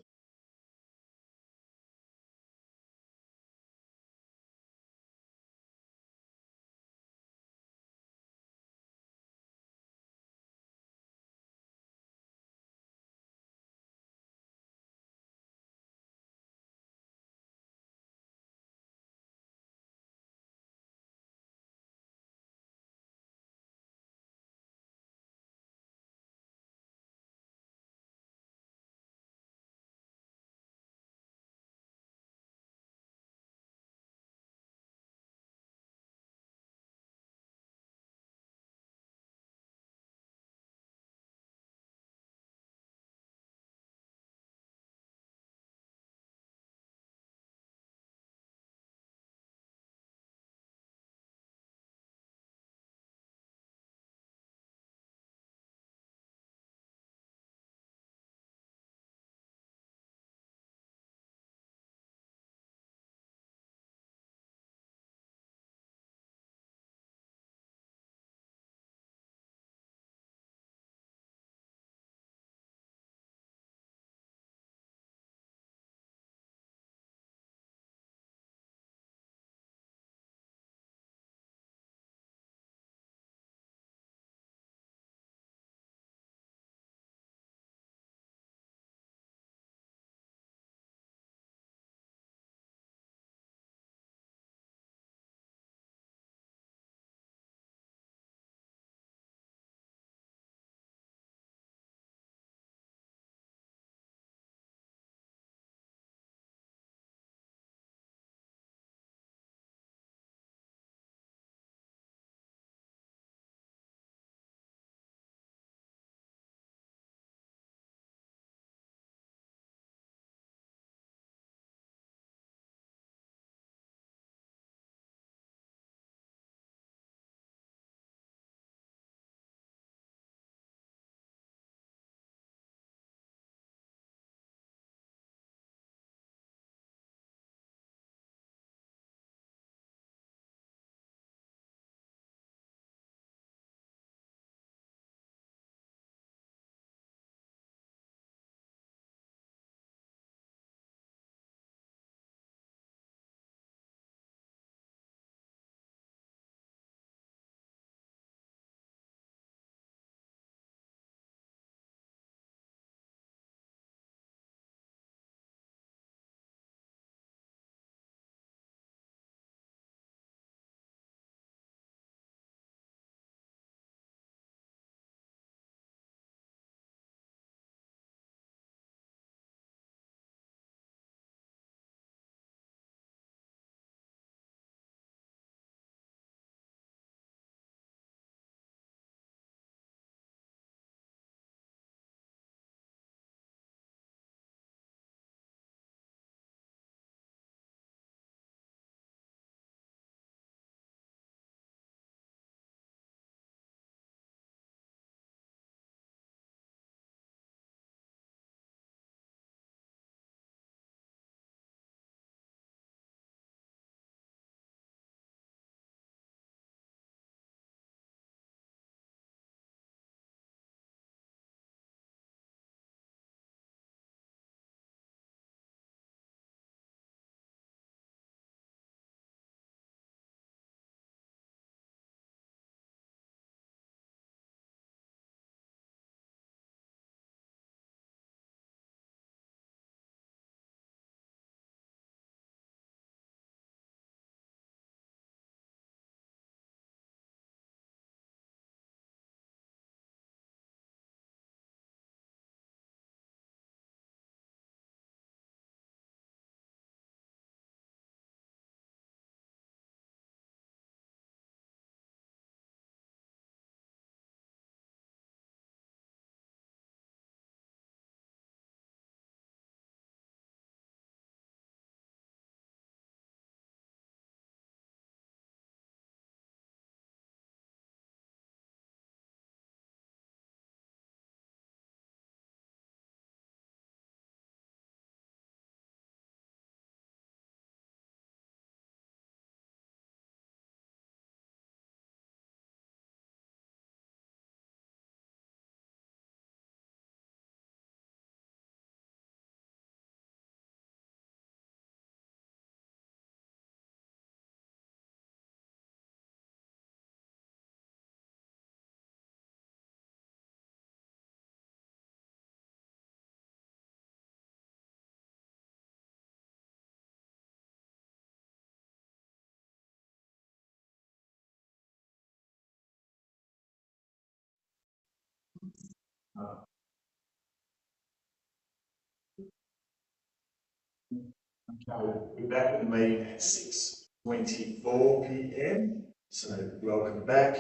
Okay, we're back in the meeting at 6:24 p.m. So welcome back.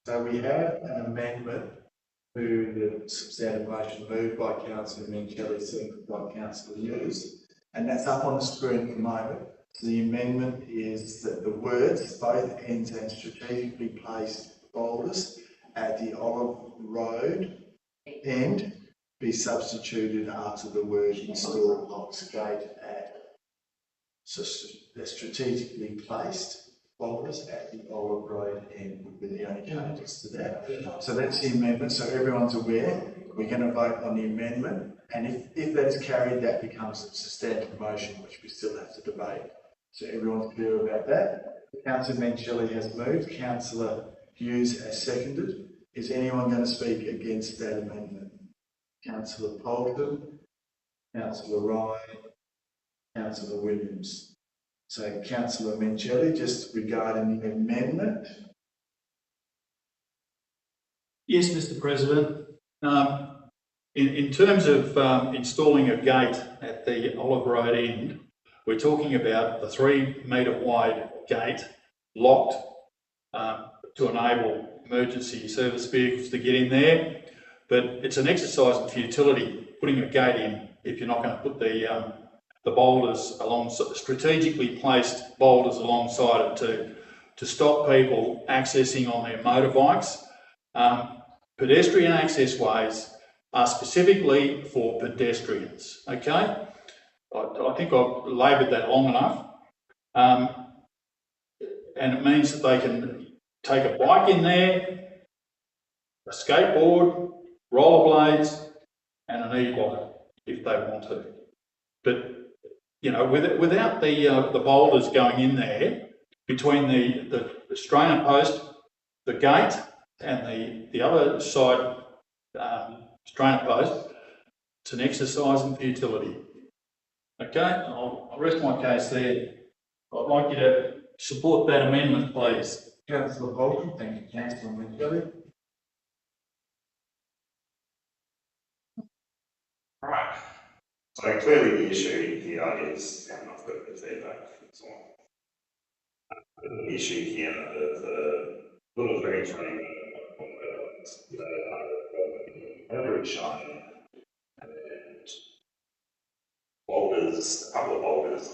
So we have an amendment to the substantive motion moved by Councillor Minchelli, seconded by Councillor Hughes, and that's up on the screen at the moment. So the amendment is that the words both ends and strategically placed boulders at the Olive Road end be substituted after the word install locks gate at. So they're strategically placed boulders at the Olive Road end would be the only changes to that. So that's the amendment, so everyone's aware. We're going to vote on the amendment, and if that's carried, that becomes a substantive motion, which we still have to debate. So everyone's clear about that. Councillor Minchelli has moved, Councillor Hughes has seconded. Is anyone going to speak against that amendment? Councillor Polton, Councillor Ryan, Councillor Williams. So Councillor Minchelli, just regarding the amendment. Yes, Mr. President. In terms of installing a gate at the Olive Road end, we're talking about the 3 metre wide gate locked to enable emergency service vehicles to get in there. But it's an exercise in futility putting a gate in if you're not going to put the boulders along, strategically placed boulders alongside it to stop people accessing on their motorbikes. Pedestrian access ways are specifically for pedestrians, okay? I think I've laboured that long enough. And it means that they can take a bike in there, a skateboard, rollerblades, and an e-bike if they want to. But you know, without the boulders going in there between the strainer post, the gate, and the other side strainer post, it's an exercise in futility. Okay, I'll rest my case there. I'd like you to support that amendment, please. Councillor Polton, thank you, Councillor Minchelli. Right. So clearly the issue here is, and I've got the feedback as well. The issue here of the little very training average shown and boulders, a couple of boulders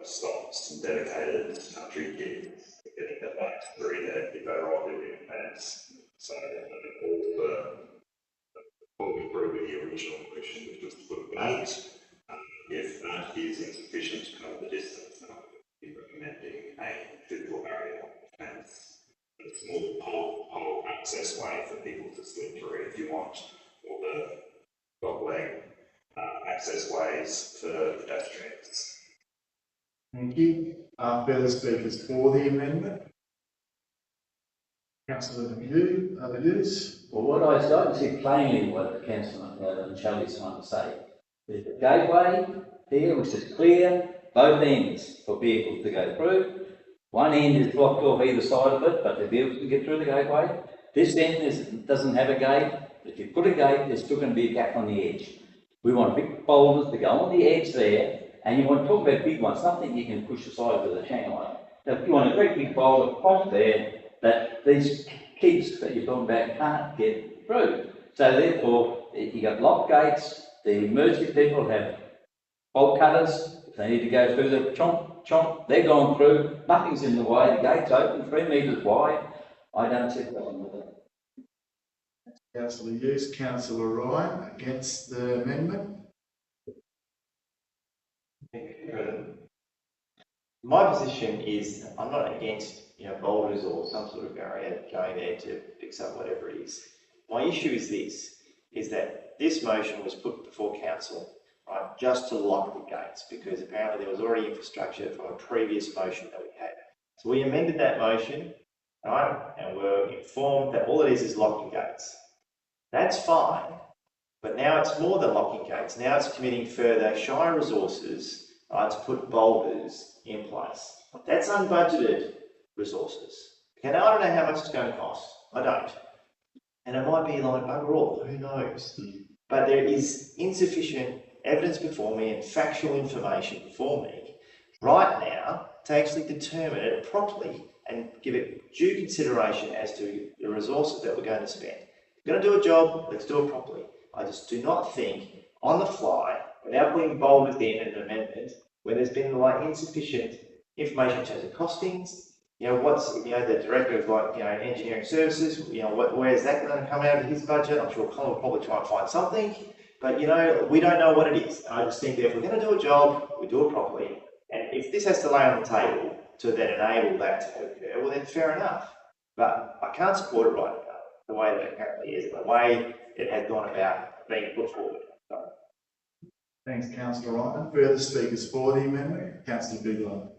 stops dedicated country kids getting the bikes through there if they ride their fence. So what we agree with the original question, which was to put a gate. If that is insufficient to cover the distance, then I would be recommending a physical barrier fence, a small pole access way for people to slip through if you want, or the dog leg access ways for pedestrians. Thank you. Further speakers for the amendment? Councillor Hughes? Well, what I don't see plainly what Councillor Minchelli's trying to say. There's a gateway here which is clear, both ends for vehicles to go through. One end is blocked off either side of it, but the vehicles can get through the gateway. This end doesn't have a gate. If you put a gate, there's still going to be a gap on the edge. We want big boulders to go on the edge there, and you want to talk about big ones, something you can push aside with a chain on. Now, if you want a great big boulder across there, that these kids that you're talking about can't get through. So therefore, you got lock gates, the emergency people have bolt cutters, if they need to go through the chomp, chomp, they're going through, nothing's in the way, the gate's open, 3 metres wide. I don't see a problem with it. Councillor Hughes, Councillor Ryan, against the amendment? My position is I'm not against boulders or some sort of barrier going there to fix up whatever it is. My issue is that this motion was put before council, right, just to lock the gates because apparently there was already infrastructure from a previous motion that we had. So we amended that motion, right, and we're informed that all it is locking gates. That's fine, but now it's more than locking gates. Now it's committing further Shire resources, right, to put boulders in place. That's unbudgeted resources. Okay, now I don't know how much it's going to cost. I don't. And it might be like bugger all, who knows? But there is insufficient evidence before me and factual information before me right now to actually determine it properly and give it due consideration as to the resources that we're going to spend. If we're going to do a job, let's do it properly. I just do not think on the fly, without being bold within an amendment, where there's been like insufficient information in terms of costings, you know, what's, you know, the director of like, you know, engineering services, you know, where's that going to come out of his budget? I'm sure Colin will probably try and find something, but you know, we don't know what it is. I just think that if we're going to do a job, we do it properly. And if this has to lay on the table to then enable that to occur, well then fair enough. But I can't support it right now, the way that it currently is, the way it has gone about being put forward. So, Thanks, Councillor Ryan. Further speakers for the amendment? Councillor Bigelow.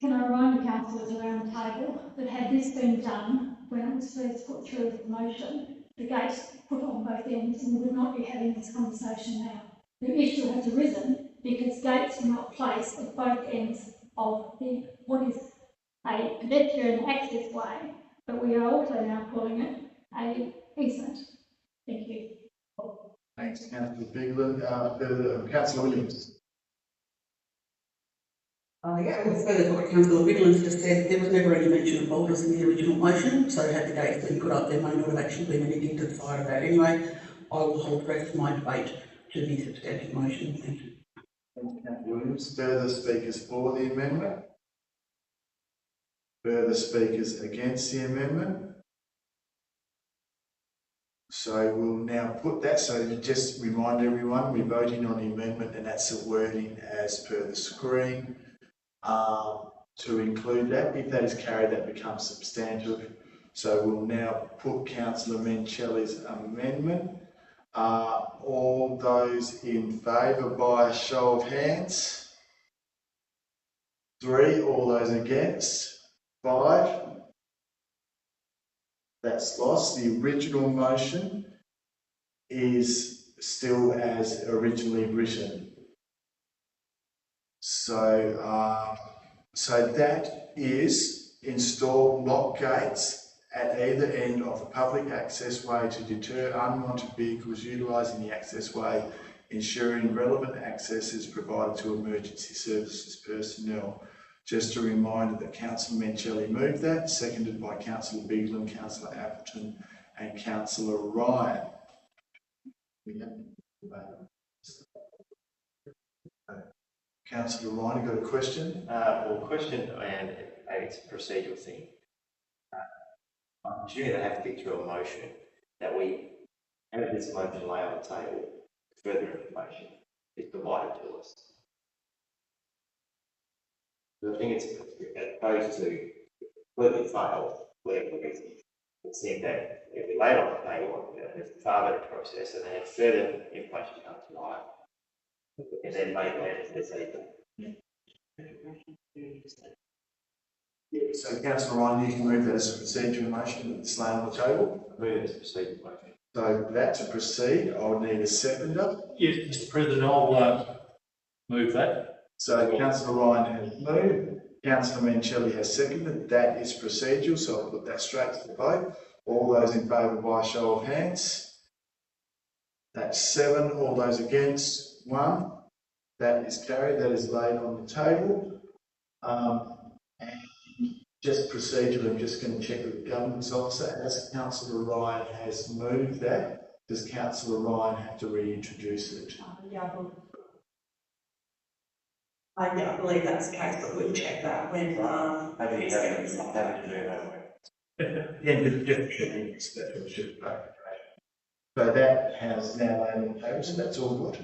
Can I remind the councillors around the table that had this been done when it was first put through as a motion, the gates put on both ends, and we would not be having this conversation now. The issue has arisen because gates were not placed at both ends of what is a pedestrian access way, but we are also now calling it a easement. Thank you. Thanks, Councillor Bigelow. Councillor Williams. Yeah, well, further to what Councillor Bigland's just said, there was never any mention of boulders in the original motion, so had the gates been put up, there may not have actually been anything to the side of that anyway. I will hold the rest of my debate to the substantive motion. Thank you. Thanks, Councillor Williams. Further speakers for the amendment? Further speakers against the amendment? So we'll now put that, so to just remind everyone, we're voting on the amendment and that's the wording as per the screen. To include that, if that is carried, that becomes substantive. So we'll now put Councillor Mencelli's amendment. All those in favour by a show of hands? 3. All those against? 5. That's lost. The original motion is still as originally written. So, so that is install lock gates at either end of the public access way to deter unwanted vehicles utilising the access way, ensuring relevant access is provided to emergency services personnel. Just a reminder that Councillor Mencelli moved that, seconded by Councillor Bigelow, Councillor Appleton and Councillor Ryan. Councillor Ryan, you got a question? well, question, and maybe it's a procedural thing. I'm assuming they have to be through a motion that we have this motion lay on the table. Further information is provided to us. I think it's as opposed to completely failed, where it seemed that if we lay it on the table, it's a far better process, and then if further information comes to light, and then make that decision. So Councillor Ryan, you can move that as a procedural motion that's laid on the table. Move it as a procedural motion. So that to proceed, I would need a seconder. Yes, Mr. President, I'll move that. So Councillor Ryan has moved, Councillor Mencelli has seconded. That is procedural, so I'll put that straight to the vote. All those in favour by a show of hands? That's 7. All those against? 1. That is carried. That is laid on the table. And just procedurally, I'm just going to check with the governance officer. As Councillor Ryan has moved that, does Councillor Ryan have to reintroduce it? I believe that's the case, but we'll check that when, Maybe you have to do it. Yeah, just so that has now laid on the table, so that's all good.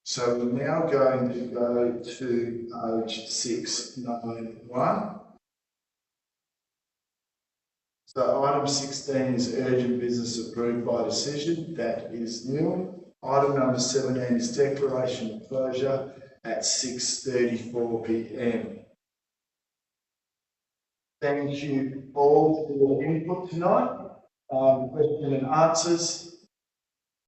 So we're now going to go to page 691. So item 16 is urgent business approved by decision. That is nil. Item number 17 is declaration of closure at 6:34 p.m. Thank you all for your input tonight. Question and answers.